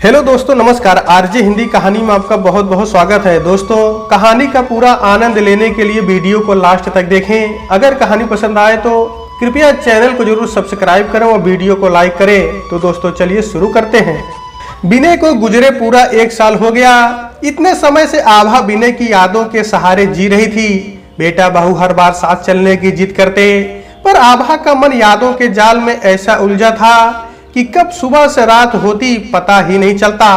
Hello दोस्तों, नमस्कार। RJ Hindi कहानी में आपका बहुत बहुत स्वागत है। दोस्तों, कहानी का पूरा आनंद लेने के लिए वीडियो को लास्ट तक देखें। अगर कहानी पसंद आए तो कृपया चैनल को जरूर सब्सक्राइब करें और वीडियो को लाइक करें। तो दोस्तों चलिए शुरू करते हैं। विनय को गुजरे पूरा 1 साल हो गया। इतने समय से आभा विनय की यादों के सहारे जी रही थी। बेटा बहू हर बार साथ चलने की जिद करते, पर आभा का मन यादों के जाल में ऐसा उलझा था कि कब सुबह से रात होती पता ही नहीं चलता।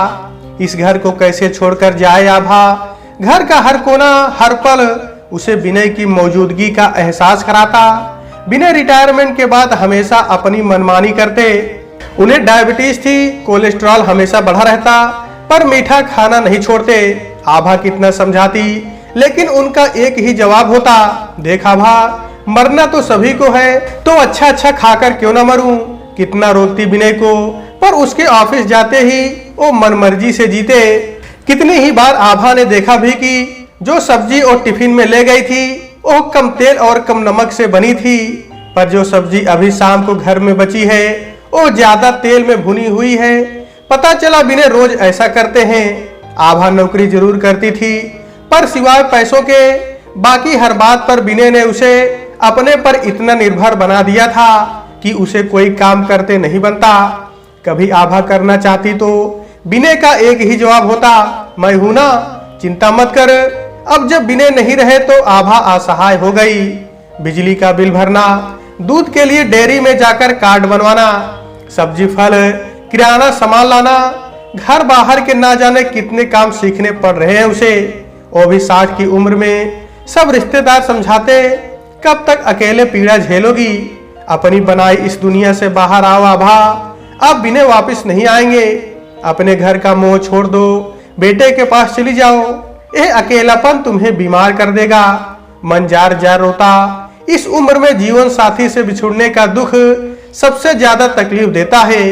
इस घर को कैसे छोड़कर जाए आभा। घर का हर कोना हर पल उसे विनय की मौजूदगी का एहसास कराता। विनय रिटायरमेंट के बाद हमेशा अपनी मनमानी करते। उन्हें डायबिटीज थी, कोलेस्ट्रॉल हमेशा बढ़ा रहता, पर मीठा खाना नहीं छोड़ते। आभा कितना समझाती, लेकिन उनका एक ही जवाब होता, देख आभा, मरना तो सभी को है, तो अच्छा अच्छा खाकर क्यों ना मरूं। कितना रोकती विनय को, पर उसके ऑफिस जाते ही वो मनमर्जी से जीते। कितनी ही बार आभा ने देखा भी कि जो सब्जी और टिफिन में ले गई थी वो कम तेल और कम नमक से बनी थी, पर जो सब्जी अभी शाम को घर में बची है वो ज्यादा तेल में भुनी हुई है। पता चला विनय रोज ऐसा करते हैं। आभा नौकरी जरूर करती थी, पर सिवाय पैसों के बाकी हर बात पर विनय ने उसे अपने पर इतना निर्भर बना दिया था कि उसे कोई काम करते नहीं बनता। कभी आभा करना चाहती तो विनय का एक ही जवाब होता, मैं हूं ना, चिंता मत कर। अब जब विनय नहीं रहे तो आभा असहाय हो गई। बिजली का बिल भरना, दूध के लिए डेयरी में जाकर कार्ड बनवाना, सब्जी फल किराना सामान लाना, घर बाहर के ना जाने कितने काम सीखने पड़ रहे हैं उसे। वो भी 60 की उम्र में। सब रिश्तेदार समझाते, कब तक अकेले पीड़ा झेलोगी, अपनी बनाई इस दुनिया से बाहर आओ आभा, अब विनय वापस नहीं आएंगे। अपने घर का मोह छोड़ दो, बेटे के पास चली जाओ, यह अकेलापन तुम्हें बीमार कर देगा। मन जार जार रोता। इस उम्र में जीवन साथी से बिछुड़ने का दुख सबसे ज्यादा तकलीफ देता है।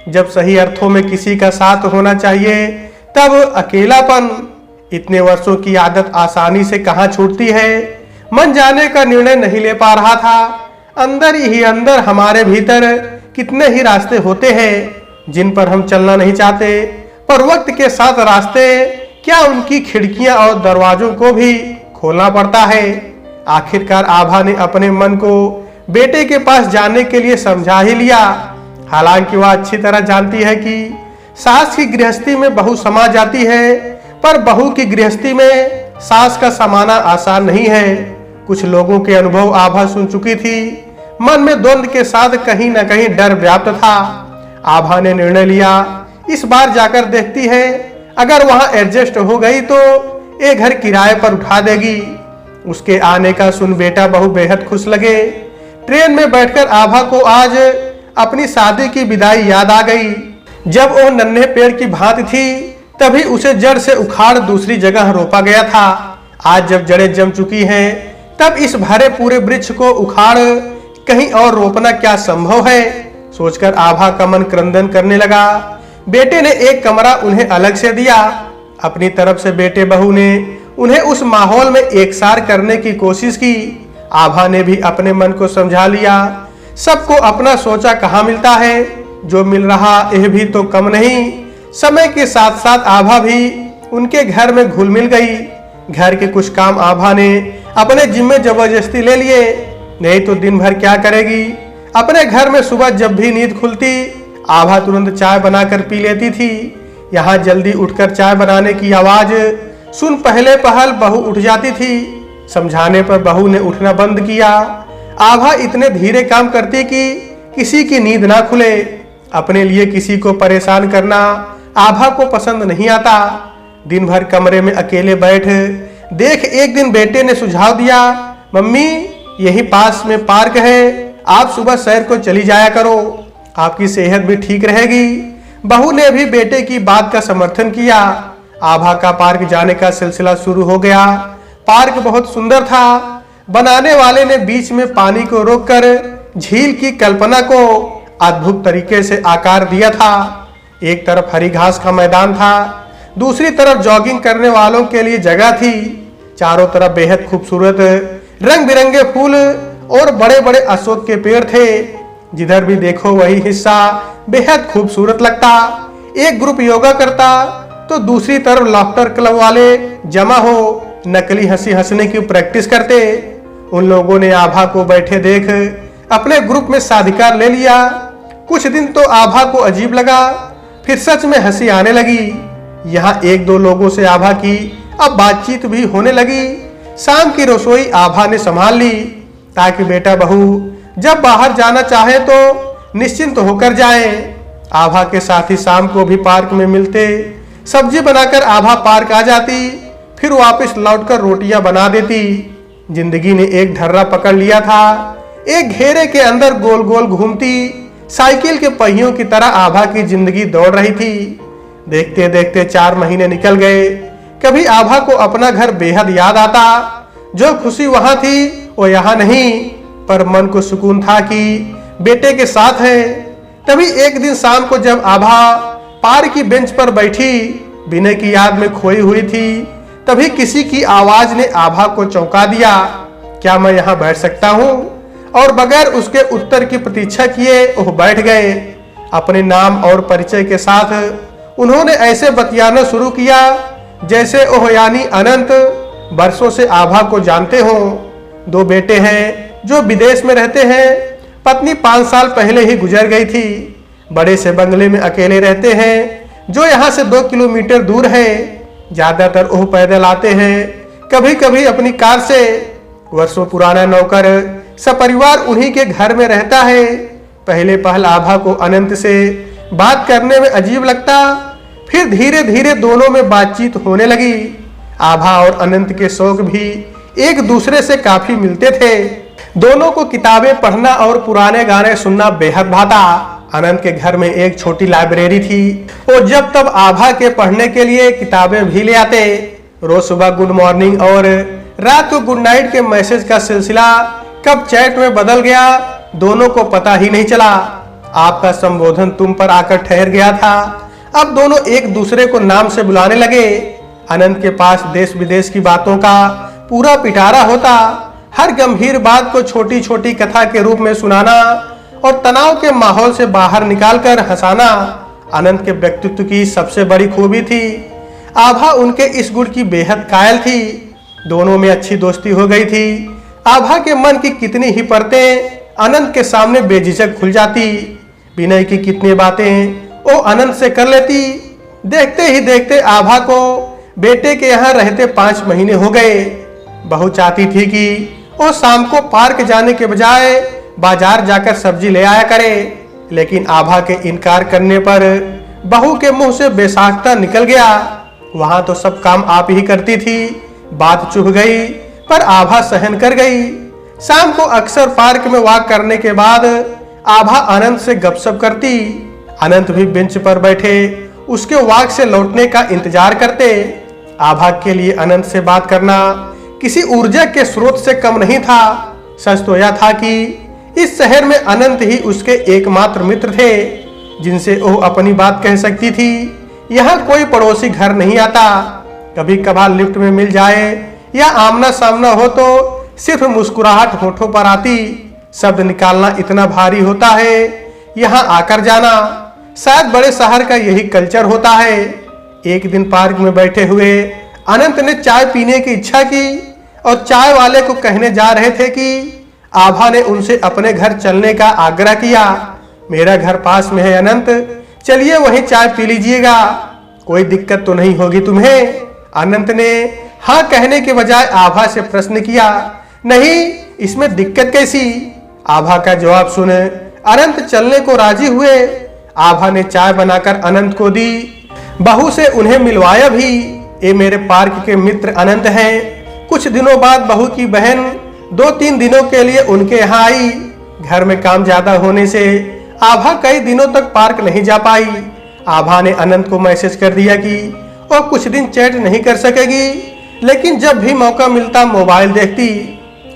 जब सही अर्थों में किसी का साथ होना चाहिए, तब अकेलापन। इतने वर्षों की आदत आसानी से कहाँ छूटती है। मन जाने का निर्णय नहीं ले पा रहा था। अंदर ही अंदर हमारे भीतर कितने ही रास्ते होते हैं जिन पर हम चलना नहीं चाहते, पर वक्त के साथ रास्ते क्या उनकी खिड़कियां और दरवाजों को भी खोलना पड़ता है। आखिरकार आभा ने अपने मन को बेटे के पास जाने के लिए समझा ही लिया। हालांकि वह अच्छी तरह जानती है कि सास की गृहस्थी में बहू समा जाती है, पर बहू की गृहस्थी में सास का समाना आसान नहीं है। कुछ लोगों के अनुभव आभा सुन चुकी थी। मन में द्वंद के साथ कहीं न कहीं डर व्याप्त था। आभा ने निर्णय लिया, इस बार जाकर देखती है, अगर वहां एडजस्ट हो गई तो ये घर किराए पर उठा देगी। उसके आने का सुन बेटा बहू बेहद खुश लगे। ट्रेन में बैठकर आभा को आज अपनी शादी की विदाई याद आ गई। जब वो नन्हे पेड़ की भांति थी, तभी उसे जड़ से उखाड़ दूसरी जगह रोपा गया था। आज जब जड़ें जम चुकी हैं, तब इस भरे पूरे वृक्ष को उखाड़ कहीं और रोपना क्या संभव है, सोचकर आभा का मन क्रंदन करने लगा। बेटे ने एक कमरा उन्हें अलग से दिया। अपनी तरफ से बेटे बहू ने उन्हें उस माहौल में एकसार करने की कोशिश की। आभा ने भी अपने मन को समझा लिया, सबको अपना सोचा कहाँ मिलता है, जो मिल रहा यह भी तो कम नहीं। समय के साथ साथ आभा भी उनके घर में घुल मिल गई। घर के कुछ काम आभा ने अपने जिम्मे जबरदस्ती ले लिए, नहीं तो दिन भर क्या करेगी। अपने घर में सुबह जब भी नींद खुलती, आभा तुरंत चाय बनाकर पी लेती थी। यहाँ जल्दी उठकर चाय बनाने की आवाज सुन पहले पहल बहू उठ जाती थी। समझाने पर बहू ने उठना बंद किया। आभा इतने धीरे काम करती कि किसी की नींद ना खुले। अपने लिए किसी को परेशान करना आभा को पसंद नहीं आता। दिन भर कमरे में अकेले बैठ देख एक दिन बेटे ने सुझाव दिया, मम्मी यही पास में पार्क है, आप सुबह सैर को चली जाया करो, आपकी सेहत भी ठीक रहेगी। बहू ने भी बेटे की बात का समर्थन किया। आभा का पार्क जाने का सिलसिला शुरू हो गया। पार्क बहुत सुंदर था। बनाने वाले ने बीच में पानी को रोककर झील की कल्पना को अद्भुत तरीके से आकार दिया था। एक तरफ हरी घास का मैदान था, दूसरी तरफ जॉगिंग करने वालों के लिए जगह थी। चारों तरफ बेहद खूबसूरत रंग बिरंगे फूल और बड़े बड़े अशोक के पेड़ थे। जिधर भी देखो वही हिस्सा बेहद खूबसूरत लगता। एक ग्रुप योगा करता तो दूसरी तरफ लाफ्टर क्लब वाले जमा हो नकली हंसी हंसने की प्रैक्टिस करते। उन लोगों ने आभा को बैठे देख अपने ग्रुप में साधिकार ले लिया। कुछ दिन तो आभा को अजीब लगा, फिर सच में हंसी आने लगी। यहाँ एक दो लोगों से आभा की अब बातचीत भी होने लगी। शाम की रसोई आभा ने संभाल ली ताकि बेटा बहू जब बाहर जाना चाहे तो निश्चिंत होकर जाए। आभा के साथी शाम को भी पार्क में मिलते। सब्जी बनाकर आभा पार्क आ जाती, फिर वापस लौटकर रोटियां बना देती। जिंदगी ने एक ढर्रा पकड़ लिया था। एक घेरे के अंदर गोल गोल घूमती साइकिल के पहियों की तरह आभा की जिंदगी दौड़ रही थी। देखते देखते 4 महीने निकल गए। कभी आभा को अपना घर बेहद याद आता। जो खुशी वहां थी वो यहाँ नहीं, पर मन को सुकून था कि बेटे के साथ है। तभी एक दिन शाम को जब आभा पार्क की बेंच पर बैठी विनय की याद में खोई हुई थी, तभी किसी की आवाज ने आभा को चौंका दिया। क्या मैं यहाँ बैठ सकता हूँ? और बगैर उसके उत्तर की प्रतीक्षा किए वह बैठ गए। अपने नाम और परिचय के साथ उन्होंने ऐसे बतियाना शुरू किया जैसे ओह यानी अनंत बरसों से आभा को जानते हो। 2 बेटे हैं जो विदेश में रहते हैं। पत्नी 5 साल पहले ही गुजर गई थी। बड़े से बंगले में अकेले रहते हैं जो यहाँ से 2 किलोमीटर दूर है। ज्यादातर वो पैदल आते हैं, कभी कभी अपनी कार से। वर्षों पुराना नौकर सपरिवार उन्हीं के घर में रहता है। पहले पहल आभा को अनंत से बात करने में अजीब लगता, फिर धीरे धीरे दोनों में बातचीत होने लगी। आभा और अनंत के शौक भी एक दूसरे से काफी मिलते थे। दोनों को किताबें पढ़ना और पुराने गाने सुनना बेहद भाता। अनंत के घर में एक छोटी लाइब्रेरी थी। वो जब तब आभा के पढ़ने के लिए किताबें भी ले आते। रोज सुबह गुड मॉर्निंग और रात को गुड नाइट के मैसेज का सिलसिला कब चैट में बदल गया दोनों को पता ही नहीं चला। आपका संबोधन तुम पर आकर ठहर गया था। अब दोनों एक दूसरे को नाम से बुलाने लगे। अनंत के पास देश विदेश की बातों का पूरा पिटारा होता। हर गंभीर बात को छोटी छोटी कथा के रूप में सुनाना और तनाव के माहौल से बाहर निकालकर हंसाना अनंत के व्यक्तित्व की सबसे बड़ी खूबी थी। आभा उनके इस गुण की बेहद कायल थी। दोनों में अच्छी दोस्ती हो गई थी। आभा के मन की कितनी ही परतें अनंत के सामने बेझिझक खुल जाती। विनय की कितनी बातें वो अनंत से कर लेती। देखते ही देखते आभा को बेटे के यहाँ रहते 5 महीने हो गए। बहू चाहती थी कि वो शाम को पार्क जाने के बजाय बाजार जाकर सब्जी ले आया करे, लेकिन आभा के इनकार करने पर बहू के मुंह से बेसाख्ता निकल गया। वहां तो सब काम आप ही करती थी। बात चुभ गई पर आभा सहन कर गई। शाम को अक्सर पार्क में वॉक करने के बाद आभा अनंत से गपशप करती। अनंत भी बेंच पर बैठे उसके वॉक से लौटने का इंतजार करते। आभा के लिए अनंत से बात करना किसी ऊर्जा के स्रोत से कम नहीं था। सच तो यह था कि इस शहर में अनंत ही उसके एकमात्र मित्र थे जिनसे वो अपनी बात कह सकती थी। यहाँ कोई पड़ोसी घर नहीं आता। कभी कभार लिफ्ट में मिल जाए या आमना सामना हो तो सिर्फ मुस्कुराहट होठों पर आती। शब्द निकालना इतना भारी होता है। यहाँ आकर जाना शायद बड़े शहर का यही कल्चर होता है। एक दिन पार्क में बैठे हुए अनंत ने चाय पीने की इच्छा की और चाय वाले को कहने जा रहे थे कि आभा ने उनसे अपने घर चलने का आग्रह किया। मेरा घर पास में है अनंत, चलिए वहीं चाय पी लीजिएगा, कोई दिक्कत तो नहीं होगी तुम्हें? अनंत ने हाँ कहने के बजाय आभा से प्रश्न किया। नहीं, इसमें दिक्कत कैसी? आभा का जवाब सुन अनंत चलने को राजी हुए। आभा ने चाय बनाकर अनंत को दी। बहू से उन्हें मिलवाया भी। ये मेरे पार्क के मित्र अनंत हैं। कुछ दिनों बाद बहू की बहन 2-3 दिनों के लिए उनके यहाँ आई। घर में काम ज्यादा होने से आभा कई दिनों तक पार्क नहीं जा पाई। आभा ने अनंत को मैसेज कर दिया कि वो कुछ दिन चैट नहीं कर सकेगी, लेकिन जब भी मौका मिलता मोबाइल देखती।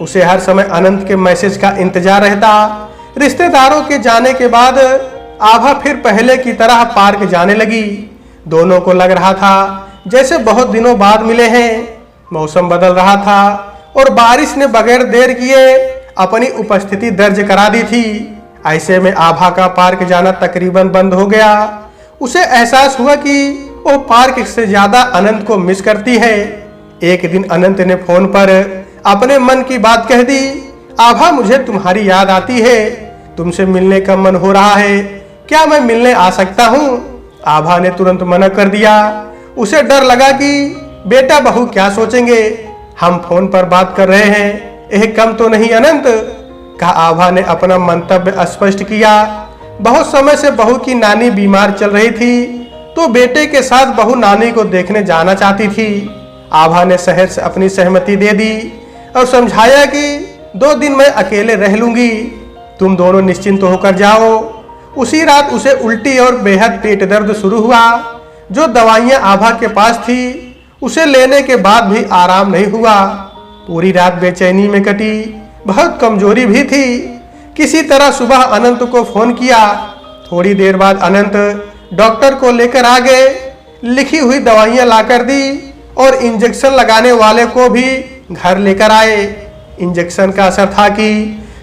उसे हर समय अनंत के मैसेज का इंतजार रहता। रिश्तेदारों के जाने के बाद आभा फिर पहले की तरह पार्क जाने लगी। दोनों को लग रहा था जैसे बहुत दिनों बाद मिले हैं। मौसम बदल रहा था और बारिश ने बगैर देर किए अपनी उपस्थिति दर्ज करा दी थी। ऐसे में आभा का पार्क जाना तकरीबन बंद हो गया। उसे एहसास हुआ कि वो पार्क से ज्यादा अनंत को मिस करती है। एक दिन अनंत ने फोन पर अपने मन की बात कह दी, आभा मुझे तुम्हारी याद आती है, तुमसे मिलने का मन हो रहा है, क्या मैं मिलने आ सकता हूँ? आभा ने तुरंत मना कर दिया। उसे डर लगा कि बेटा बहू क्या सोचेंगे, हम फोन पर बात कर रहे हैं, यह कम तो नहीं अनंत? कहा आभा ने अपना मंतव्य स्पष्ट किया। बहुत समय से बहू की नानी बीमार चल रही थी, तो बेटे के साथ बहू नानी को देखने जाना चाहती थी। आभा ने सहज से अपनी सहमति दे दी और समझाया कि 2 दिन मैं अकेले रह लूंगी, तुम दोनों निश्चिंत होकर जाओ। उसी रात उसे उल्टी और बेहद पेट दर्द शुरू हुआ। जो दवाइयां आभा के पास थी उसे लेने के बाद भी आराम नहीं हुआ। पूरी रात बेचैनी में कटी, बहुत कमजोरी भी थी। किसी तरह सुबह अनंत को फोन किया। थोड़ी देर बाद अनंत डॉक्टर को लेकर आ गए, लिखी हुई दवाइयां लाकर दी और इंजेक्शन लगाने वाले को भी घर लेकर आए। इंजेक्शन का असर था कि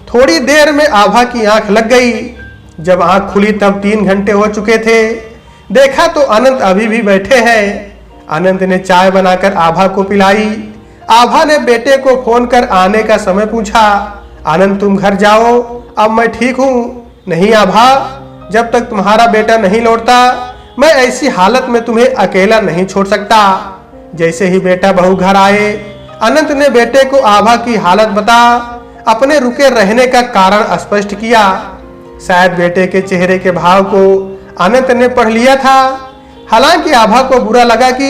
थोड़ी देर में आभा की आंख लग गई। जब आंख खुली तब 3 घंटे हो चुके थे। देखा तो अनंत अभी भी बैठे हैं। अनंत ने चाय बनाकर आभा को पिलाई। आभा ने बेटे को फोन कर आने का समय पूछा। अनंत तुम घर जाओ, अब मैं ठीक हूँ। नहीं आभा, जब तक तुम्हारा बेटा नहीं लौटता मैं ऐसी हालत में तुम्हें अकेला नहीं छोड़ सकता। जैसे ही बेटा बहू घर आए, अनंत ने बेटे को आभा की हालत बता अपने रुके रहने का कारण स्पष्ट किया। शायद बेटे के चेहरे के भाव को अनंत ने पढ़ लिया था। हालांकि आभा को बुरा लगा कि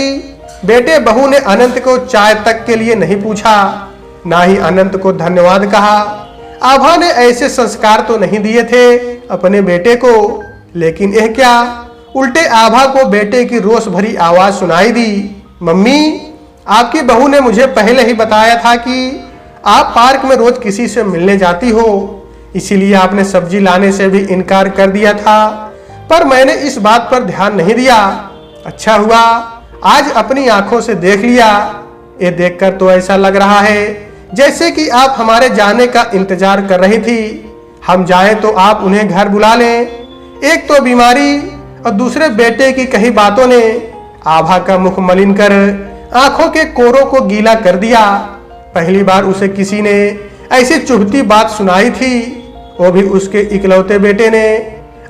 बेटे बहू ने अनंत को चाय तक के लिए नहीं पूछा, ना ही अनंत को धन्यवाद कहा। आभा ने ऐसे संस्कार तो नहीं दिए थे अपने बेटे को, लेकिन यह क्या, उल्टे आभा को बेटे की रोष भरी आवाज सुनाई दी। मम्मी, आपकी बहू ने मुझे पहले ही बताया था कि आप पार्क में रोज किसी से मिलने जाती हो, इसीलिए आपने सब्जी लाने से भी इनकार कर दिया था, पर मैंने इस बात पर ध्यान नहीं दिया। अच्छा हुआ आज अपनी आंखों से देख लिया। ये देखकर तो ऐसा लग रहा है जैसे कि आप हमारे जाने का इंतजार कर रही थी। हम जाएं तो आप उन्हें घर बुला लें। एक तो बीमारी और दूसरे बेटे की कही बातों ने आभा का मुख मलिन कर आंखों के कोरों को गीला कर दिया। पहली बार उसे किसी ने ऐसी चुभती बात सुनाई थी, वो भी उसके इकलौते बेटे ने।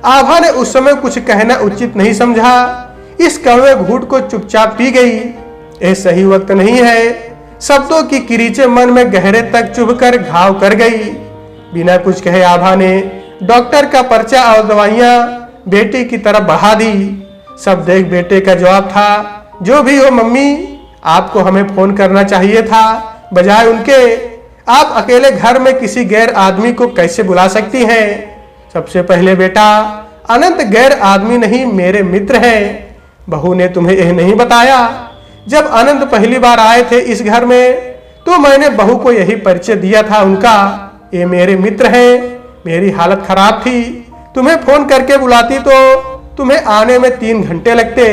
आभा ने उस समय कुछ कहना उचित नहीं समझा। इस कड़वे घूंट को चुपचाप पी गई। यह सही वक्त नहीं है। शब्दों की किरीचे मन में गहरे तक चुभकर घाव कर गई। बिना कुछ कहे आभा ने डॉक्टर का पर्चा और दवाइयां बेटे की तरफ बढ़ा दी। सब देख बेटे का जवाब था, जो भी हो मम्मी, आपको हमें फोन करना चाहिए था बजाय उनके। आप अकेले घर में किसी गैर आदमी को कैसे बुला सकती हैं? सबसे पहले बेटा, अनंत गैर आदमी नहीं, मेरे मित्र हैं। बहू ने तुम्हें यह नहीं बताया? जब अनंत पहली बार आए थे इस घर में तो मैंने बहू को यही परिचय दिया था उनका, ये मेरे मित्र हैं। मेरी हालत खराब थी, तुम्हें फोन करके बुलाती तो तुम्हें आने में 3 घंटे लगते,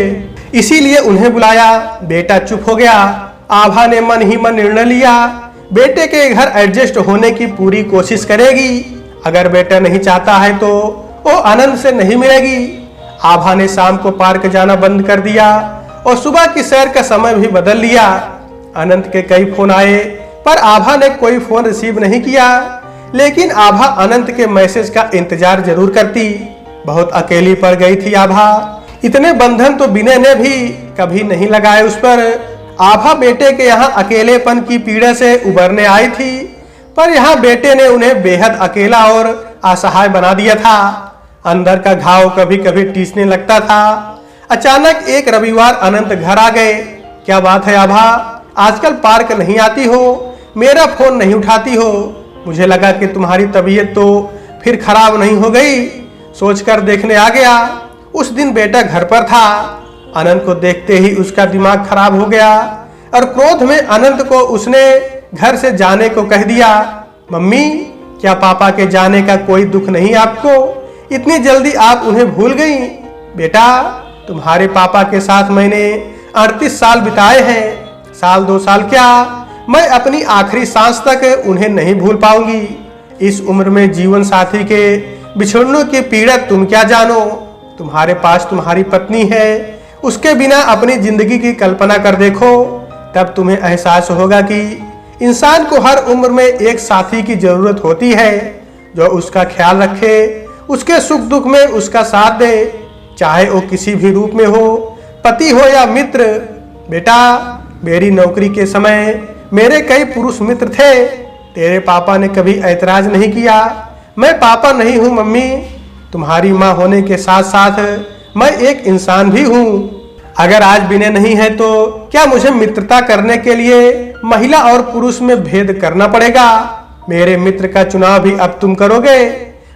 इसीलिए उन्हें बुलाया। बेटा चुप हो गया। आभा ने मन ही मन निर्णय लिया, बेटे के घर एडजस्ट होने की पूरी कोशिश करेगी। अगर बेटा नहीं चाहता है तो वो अनंत से नहीं मिलेगी। आभा ने शाम को पार्क जाना बंद कर दिया और सुबह की सैर का समय भी बदल लिया। अनंत के कई फोन आए पर आभा ने कोई फोन रिसीव नहीं किया, लेकिन आभा अनंत के मैसेज का इंतजार जरूर करती। बहुत अकेली पड़ गई थी आभा। इतने बंधन तो विनय ने भी कभी नहीं लगाए उस पर। आभा बेटे के यहाँ अकेलेपन की पीड़ा से उबरने आई थी, पर यहाँ बेटे ने उन्हें बेहद अकेला और असहाय बना दिया था। अंदर का घाव कभी कभी टीसने लगता था। अचानक एक रविवार अनंत घर आ गए। क्या बात है आभा, आजकल पार्क नहीं आती हो, मेरा फोन नहीं उठाती हो? मुझे लगा कि तुम्हारी तबीयत तो फिर खराब नहीं हो गई, सोचकर देखने आ गया। उस दिन बेटा घर पर था। अनंत को देखते ही उसका दिमाग खराब हो गया और क्रोध में अनंत को उसने घर से जाने को कह दिया। मम्मी, क्या पापा के जाने का कोई दुख नहीं आपको? इतनी जल्दी आप उन्हें भूल गई? बेटा, तुम्हारे पापा के साथ मैंने 38 साल बिताए हैं। साल 2 साल क्या, मैं अपनी आखिरी सांस तक उन्हें नहीं भूल पाऊंगी। इस उम्र में जीवन साथी के बिछड़ने की पीड़ा तुम क्या जानो? तुम्हारे पास तुम्हारी पत्नी है, उसके बिना अपनी जिंदगी की कल्पना कर देखो, तब तुम्हें एहसास होगा कि इंसान को हर उम्र में एक साथी की जरूरत होती है जो उसका ख्याल रखे, उसके सुख दुख में उसका साथ दे, चाहे वो किसी भी रूप में हो, पति हो या मित्र। बेटा, मेरी नौकरी के समय मेरे कई पुरुष मित्र थे, तेरे पापा ने कभी ऐतराज नहीं किया। मैं पापा नहीं हूँ मम्मी, तुम्हारी माँ होने के साथ साथ मैं एक इंसान भी हूँ। अगर आज विनय नहीं है तो क्या मुझे मित्रता करने के लिए महिला और पुरुष में भेद करना पड़ेगा? मेरे मित्र का चुनाव भी अब तुम करोगे।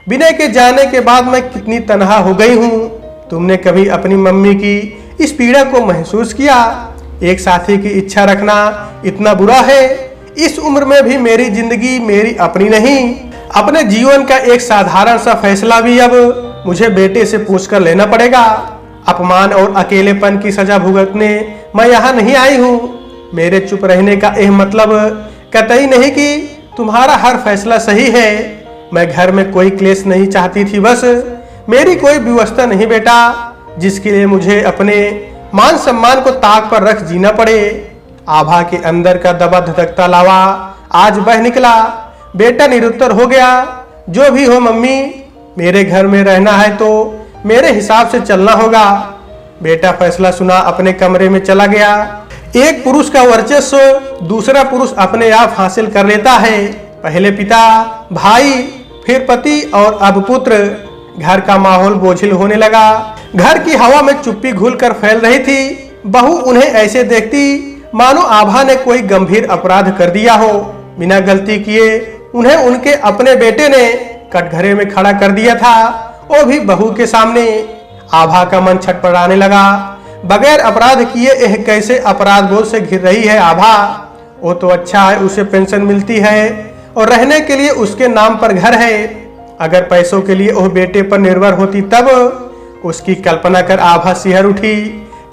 विनय के जाने के बाद मैं कितनी तन्हा हो गई हूँ। तुमने कभी अपनी मम्मी की इस पीड़ा को महसूस किया? एक साथी की इच्छा रखना इतना बुरा है? इस उम्र में भी मेरी जिंदगी मेरी अपनी नहीं। अपने जीवन का एक साधारण सा फैसला भी अब मुझे बेटे से पूछकर लेना पड़ेगा। अपमान और अकेलेपन की सजा भुगतने मैं यहाँ नहीं आई हूँ। मेरे चुप रहने का यह मतलब कतई नहीं कि तुम्हारा हर फैसला सही है। मैं घर में कोई क्लेश नहीं चाहती थी, बस मेरी कोई व्यवस्था नहीं बेटा जिसके लिए मुझे अपने मान सम्मान को ताक पर रख जीना पड़े। आभा के अंदर का दबा धधकता लावा आज बह निकला। बेटा निरुत्तर हो गया। जो भी हो मम्मी, मेरे घर में रहना है तो मेरे हिसाब से चलना होगा। बेटा फैसला सुना अपने कमरे में चला गया। एक पुरुष का वर्चस्व दूसरा पुरुष अपने आप हासिल कर लेता है। पहले पिता, भाई, फिर पति और अब पुत्र। घर का माहौल बोझिल होने लगा। घर की हवा में चुप्पी घुलकर फैल रही थी। बहू उन्हें ऐसे देखती मानो आभा ने कोई गंभीर अपराध कर दिया हो। बिना गलती किए उन्हें उनके अपने बेटे ने कटघरे में खड़ा कर दिया था, वो भी बहू के सामने। आभा का मन छटपटाने लगा। बगैर अपराध किए यह कैसे अपराध बोझ से घिर रही है आभा? वो तो अच्छा है, उसे पेंशन मिलती है और रहने के लिए उसके नाम पर घर है। अगर पैसों के लिए वो बेटे पर निर्भर होती तब उसकी कल्पना कर आभा सिहर उठी।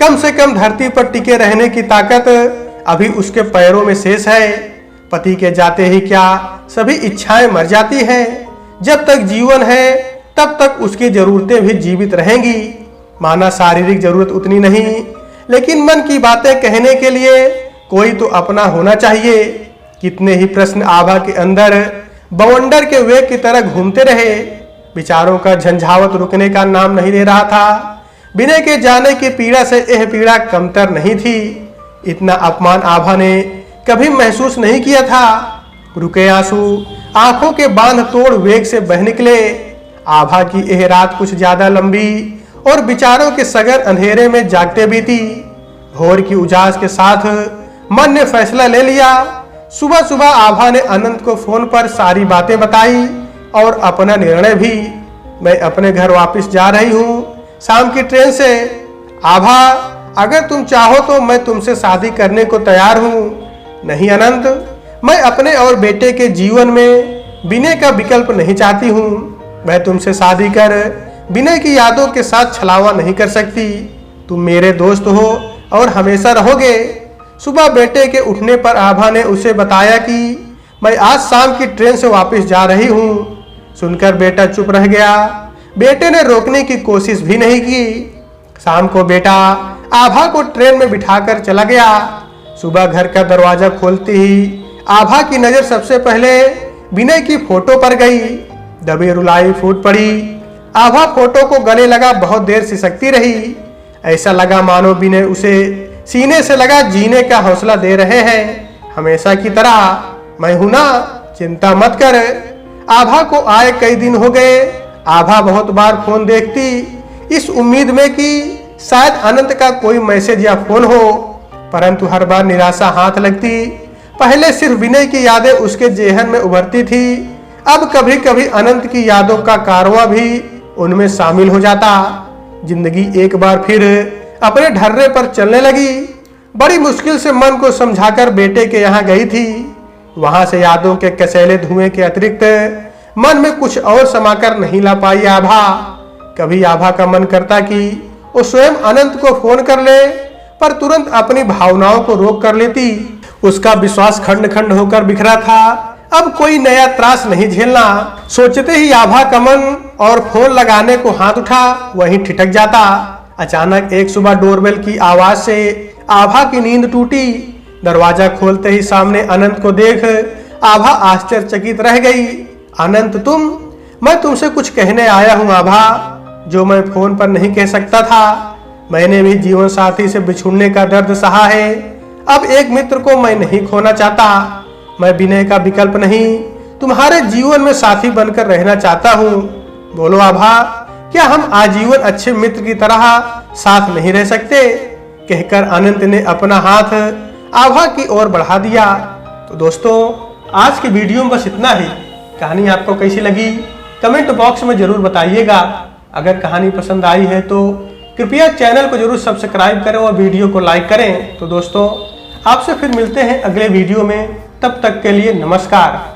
कम से कम धरती पर टिके रहने की ताकत अभी उसके पैरों में शेष है। पति के जाते ही क्या सभी इच्छाएं मर जाती हैं। जब तक जीवन है तब तक उसकी जरूरतें भी जीवित रहेंगी। माना शारीरिक जरूरत उतनी नहीं, लेकिन मन की बातें कहने के लिए कोई तो अपना होना चाहिए। कितने ही प्रश्न आभा के अंदर बवंडर के वेग की तरह घूमते रहे। विचारों का झंझावत रुकने का नाम नहीं ले रहा था। विनय के जाने की पीड़ा से यह पीड़ा कमतर नहीं थी। इतना अपमान आभा ने कभी महसूस नहीं किया था। रुके आंसू आंखों के बांध तोड़ वेग से बह निकले। आभा की यह रात कुछ ज्यादा लंबी और विचारों के सगर अंधेरे में जागते बीती। भोर की उजास के साथ मन ने फैसला ले लिया। सुबह सुबह आभा ने अनंत को फोन पर सारी बातें बताई और अपना निर्णय भी। मैं अपने घर वापस जा रही हूँ शाम की ट्रेन से। आभा, अगर तुम चाहो तो मैं तुमसे शादी करने को तैयार हूँ। नहीं अनंत, मैं अपने और बेटे के जीवन में विनय का विकल्प नहीं चाहती हूँ। मैं तुमसे शादी कर विनय की यादों के साथ छलावा नहीं कर सकती। तुम मेरे दोस्त हो और हमेशा रहोगे। सुबह बेटे के उठने पर आभा ने उसे बताया कि मैं आज शाम की ट्रेन से वापस जा रही हूँ। सुनकर बेटा चुप रह गया। बेटे ने रोकने की कोशिश भी नहीं की। शाम को बेटा आभा को ट्रेन में बिठाकर चला गया। सुबह घर का दरवाजा खोलते ही आभा की नजर सबसे पहले विनय की फोटो पर गई। दबी रुलाई फूट पड़ी। आभा फोटो को गले लगा बहुत देर सिसकती रही। ऐसा लगा मानो विनय उसे सीने से लगा जीने का हौसला दे रहे हैं। हमेशा की तरह, मैं हूं ना, चिंता मत कर। आभा को आए कई दिन हो गए। आभा बहुत बार फोन देखती इस उम्मीद में कि शायद अनंत का कोई मैसेज या फोन हो, परंतु हर बार निराशा हाथ लगती। पहले सिर्फ विनय की यादें उसके जेहन में उभरती थी, अब कभी कभी अनंत की यादों का कारवां भी उनमें शामिल हो जाता। जिंदगी एक बार फिर अपने ढर्रे पर चलने लगी। बड़ी मुश्किल से मन को समझाकर बेटे के यहाँ गई थी। वहां से यादों के कसैले धुएं के अतिरिक्त मन में कुछ और समाकर नहीं ला पाई आभा। कभी आभा का मन करता कि वो स्वयं अनंत को फोन कर ले, पर तुरंत अपनी भावनाओं को रोक कर लेती। उसका विश्वास खंड खंड होकर बिखरा था। अब कोई नया त्रास नहीं झेलना। सोचते ही आभा का मन और फोन लगाने को हाथ उठा वहीं ठिठक जाता। अचानक एक सुबह डोरबेल की आवाज से आभा की नींद टूटी। दरवाजा खोलते ही सामने अनंत को देख आभा आश्चर्यचकित रह गई। अनंत तुम? मैं तुमसे कुछ कहने आया हूँ आभा, जो मैं फोन पर नहीं कह सकता था। मैंने भी जीवन साथी से बिछुड़ने का दर्द सहा है। अब एक मित्र को मैं नहीं खोना चाहता। मैं विनय का विकल्प नहीं, तुम्हारे जीवन में साथी बनकर रहना चाहता हूँ। बोलो आभा, क्या हम आजीवन अच्छे मित्र की तरह साथ नहीं रह सकते? कहकर अनंत ने अपना हाथ आभा की ओर बढ़ा दिया। तो दोस्तों, आज की वीडियो में बस इतना ही। कहानी आपको कैसी लगी कमेंट बॉक्स में जरूर बताइएगा। अगर कहानी पसंद आई है तो कृपया चैनल को जरूर सब्सक्राइब करें और वीडियो को लाइक करें। तो दोस्तों, आपसे फिर मिलते हैं अगले वीडियो में। तब तक के लिए नमस्कार।